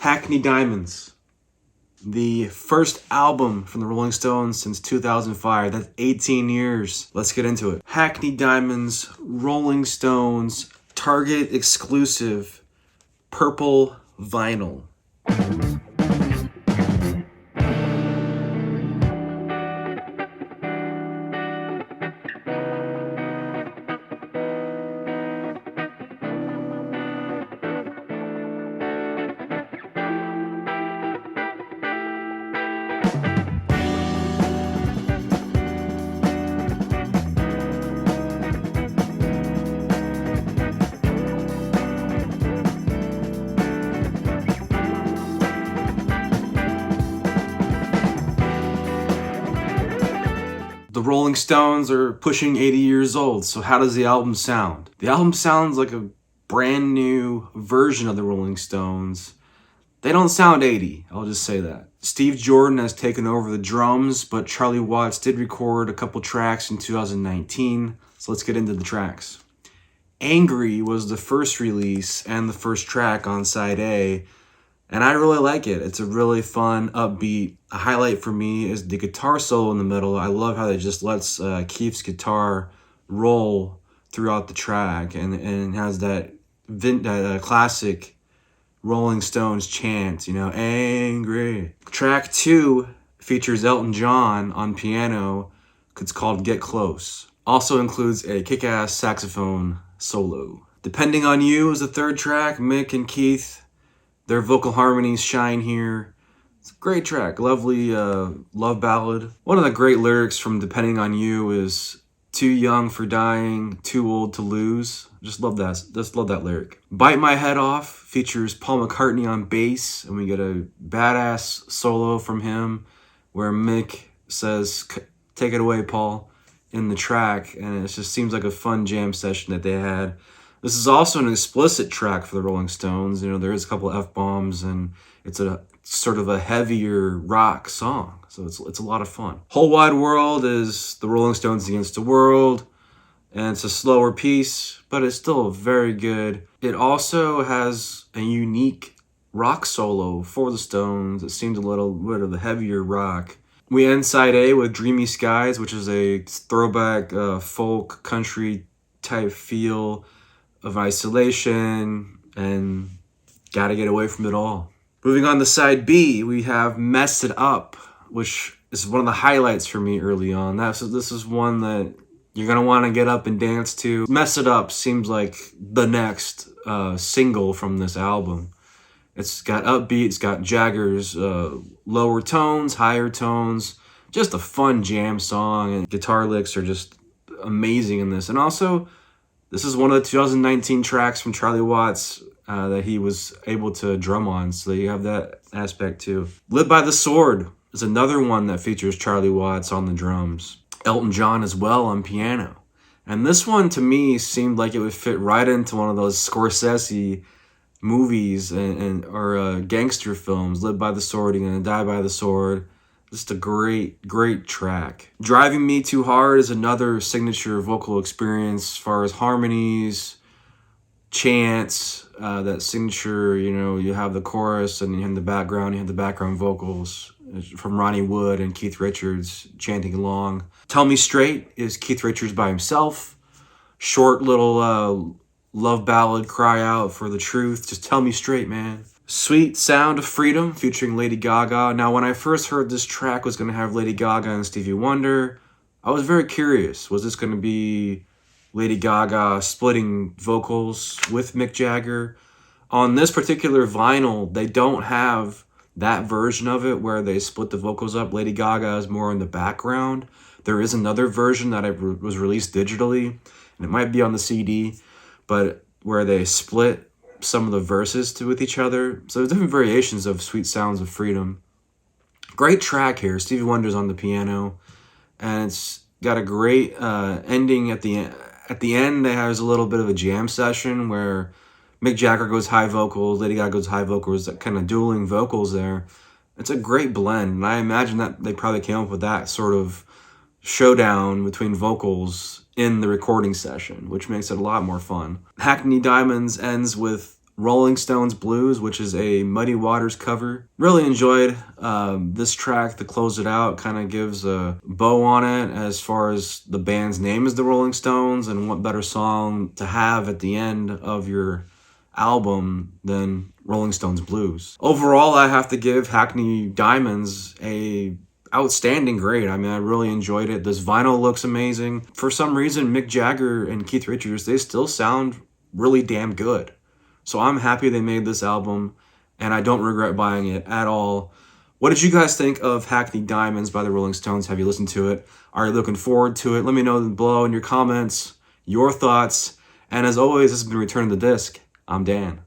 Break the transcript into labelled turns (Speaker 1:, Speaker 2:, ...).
Speaker 1: Hackney Diamonds, the first album from the Rolling Stones since 2005. That's 18 years. Let's get into it. Hackney Diamonds, Rolling Stones, Target exclusive, purple vinyl. The Rolling Stones are pushing 80 years old, so how does the album sound? The album sounds like a brand new version of the Rolling Stones. They don't sound 80, I'll just say that. Steve Jordan has taken over the drums, but Charlie Watts did record a couple tracks in 2019, so let's get into the tracks. Angry was the first release and the first track on side A, and I really like it. It's a really fun, upbeat. A highlight for me is the guitar solo in the middle. I love how it just lets Keith's guitar roll throughout the track, and has that classic Rolling Stones chant, angry. Track 2 features Elton John on piano. It's called Get Close. Also includes a kick-ass saxophone solo. Depending on You is the third track. Mick and Keith, their vocal harmonies shine here. It's a great track, lovely love ballad. One of the great lyrics from Depending on You is too young for dying, too old to lose. Just love that lyric. Bite My Head Off features Paul McCartney on bass, and we get a badass solo from him where Mick says, "Take it away, Paul," in the track, and it just seems like a fun jam session that they had. This is also an explicit track for the Rolling Stones. There is a couple of F-bombs, and it's a sort of a heavier rock song, so it's a lot of fun. Whole Wide World is the Rolling Stones Against the World, and it's a slower piece, but it's still very good. It also has a unique rock solo for the Stones. It seems a little bit of a heavier rock. We end side A with Dreamy Skies, which is a throwback folk country type feel of isolation and gotta get away from it all. Moving on to side B, we have Mess It Up, which is one of the highlights for me early on. This is one that you're gonna want to get up and dance to. Mess It Up seems like the next single from this album. It's got upbeat, it's got Jagger's lower tones, higher tones, just a fun jam song, and guitar licks are just amazing in this. And also, this is one of the 2019 tracks from Charlie Watts that he was able to drum on, so you have that aspect too. Live by the Sword is another one that features Charlie Watts on the drums. Elton John as well on piano. And this one, to me, seemed like it would fit right into one of those Scorsese movies or gangster films. Live by the Sword, You're Gonna Die by the Sword. Just a great track. Driving Me Too Hard is another signature vocal experience as far as harmonies, chants, that signature, you have the chorus and in the background, you have the background vocals from Ronnie Wood and Keith Richards chanting along. Tell Me Straight is Keith Richards by himself. Short little love ballad, cry out for the truth. Just tell me straight, man. Sweet Sound of Freedom featuring Lady Gaga. Now, when I first heard this track was going to have Lady Gaga and Stevie Wonder, I was very curious. Was this going to be Lady Gaga splitting vocals with Mick Jagger? On this particular vinyl, they don't have that version of it where they split the vocals up. Lady Gaga is more in the background. There is another version that was released digitally, and it might be on the CD, but where they split some of the verses with each other. So there's different variations of Sweet Sounds of Freedom. Great track here. Stevie Wonder's on the piano, and it's got a great ending at the end. At the end, there's a little bit of a jam session where Mick Jagger goes high vocals, Lady Gaga goes high vocals, that kind of dueling vocals there. It's a great blend, and I imagine that they probably came up with that sort of showdown between vocals in the recording session, which makes it a lot more fun. Hackney Diamonds ends with Rolling Stones Blues, which is a Muddy Waters cover. Really enjoyed this track to close it out. Kind of gives a bow on it as far as the band's name is the Rolling Stones, and what better song to have at the end of your album than Rolling Stones Blues. Overall, I have to give Hackney Diamonds a outstanding grade. I mean, I really enjoyed it. This vinyl looks amazing. For some reason, Mick Jagger and Keith Richards, they still sound really damn good. So I'm happy they made this album, and I don't regret buying it at all. What did you guys think of Hackney Diamonds by the Rolling Stones? Have you listened to it? Are you looking forward to it? Let me know below in your comments your thoughts. And as always, this has been Return the Disc. I'm Dan.